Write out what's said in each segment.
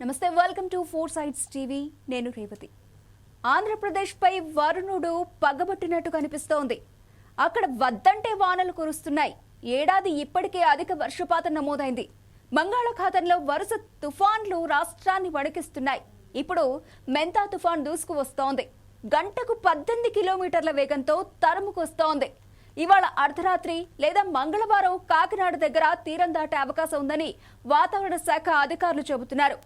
నమస్తే welcome to 4SIdes TV నేను రేవతి ఆంధ్రప్రదేశ్ పై వరుణుడు పగబట్టినట్టు కనిపిస్తోంది అక్కడ వద్దంటే వానలు కురుస్తున్నాయి ఏడాది ఇప్పటికే అధిక వర్షపాతం నమోదైంది బంగాళాఖాతంలో వరుస తుఫాన్లు రాష్ట్రాన్ని వణికిస్తున్నాయి ఇప్పుడు మెంతా తుఫాన్ దూసుకు వస్తోంది గంటకు 18 కిలోమీటర్ల వేగంతో తరుముకొస్తోంది ఇవాళ అర్ధరాత్రి లేదా మంగళవారం కాకినాడ దగ్గర తీరం దాటే అవకాశం ఉందని వాతావరణ శాఖ అధికారులు చెబుతున్నారు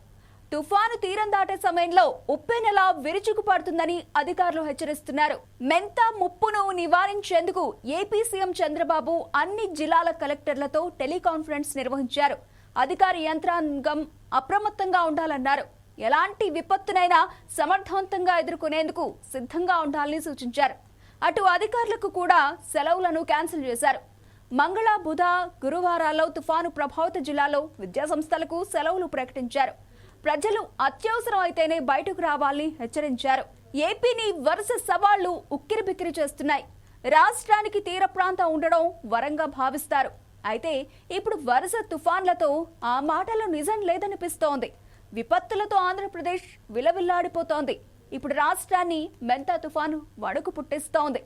తుఫాను తీరం దాటే సమయంలో ఉప్పెనలా విరుచుకుపడుతుందని అధికారులు హెచ్చరిస్తున్నారు మెంతా ముప్పును నివారించేందుకు ఏపీ సీఎం చంద్రబాబు అన్ని జిల్లాల కలెక్టర్లతో టెలికాన్ఫరెన్స్ నిర్వహించారు అధికార యంత్రాంగం అప్రమత్తంగా ఉండాలన్నారు ఎలాంటి విపత్తునైనా సమర్థవంతంగా ఎదుర్కొనేందుకు సిద్ధంగా ఉండాలని సూచించారు అటు అధికారులకు కూడా సెలవులను క్యాన్సిల్ చేశారు మంగళ బుధ గురువారాల్లో తుఫాను ప్రభావిత జిల్లాలో విద్యాసంస్థలకు సెలవులు ప్రకటించారు ప్రజలు అత్యవసరం అయితేనే బయటకు రావాలని హెచ్చరించారు ఏపీని వరుస సవాళ్లు ఉక్కిరిబిక్కిరి చేస్తున్నాయి రాష్ట్రానికి తీర ప్రాంతం ఉండడం వరంగా భావిస్తారు అయితే ఇప్పుడు వరుస తుఫాన్లతో ఆ మాటలో నిజం లేదనిపిస్తోంది విపత్తులతో ఆంధ్రప్రదేశ్ విలవిల్లాడిపోతోంది ఇప్పుడు రాష్ట్రాన్ని మెంతా తుఫాను వణుకు పుట్టిస్తోంది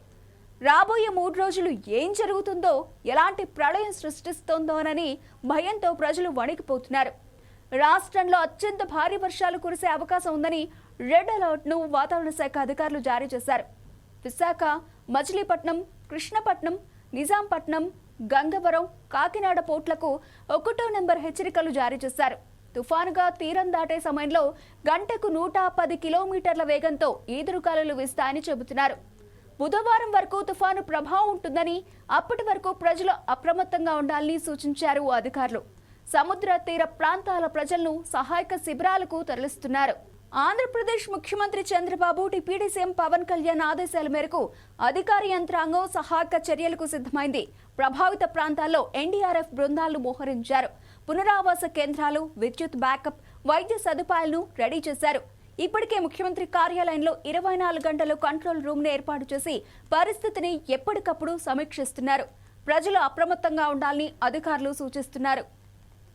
రాబోయే 3 రోజులు ఏం జరుగుతుందో ఎలాంటి ప్రళయం సృష్టిస్తోందోనని భయంతో ప్రజలు వణికిపోతున్నారు రాష్ట్రంలో అత్యంత భారీ వర్షాలు కురిసే అవకాశం ఉందని రెడ్ అలర్ట్ ను వాతావరణ శాఖ అధికారులు జారీ చేశారు విశాఖ మచిలీపట్నం కృష్ణపట్నం నిజాంపట్నం గంగవరం కాకినాడ పోర్ట్లకు 1వ నెంబర్ హెచ్చరికలు జారీ చేశారు తుఫానుగా తీరం దాటే సమయంలో గంటకు 110 కిలోమీటర్ల వేగంతో ఈదురుగాలులు వీస్తాయని చెబుతున్నారు బుధవారం వరకు తుఫాను ప్రభావం ఉంటుందని అప్పటి వరకు ప్రజలు అప్రమత్తంగా ఉండాలని సూచించారు అధికారులు సముద్ర తీర ప్రాంతాల ప్రజలను సహాయక శిబిరాలకు తరలిస్తున్నారు ఆంధ్రప్రదేశ్ ముఖ్యమంత్రి చంద్రబాబు డిప్యూటీ సీఎం పవన్ కళ్యాణ్ ఆదేశాల మేరకు అధికార యంత్రాంగం సహాయక చర్యలకు సిద్ధమైంది ప్రభావిత ప్రాంతాల్లో ఎన్డీఆర్ఎఫ్ బృందాలను మోహరించారు పునరావాస కేంద్రాలు విద్యుత్ బ్యాకప్ వైద్య సదుపాయాలను రెడీ చేశారు ఇప్పటికే ముఖ్యమంత్రి కార్యాలయంలో 24 గంటలు కంట్రోల్ రూమ్ ను ఏర్పాటు చేసి పరిస్థితిని ఎప్పటికప్పుడు సమీక్షిస్తున్నారు ప్రజలు అప్రమత్తంగా ఉండాలని అధికారులు సూచిస్తున్నారు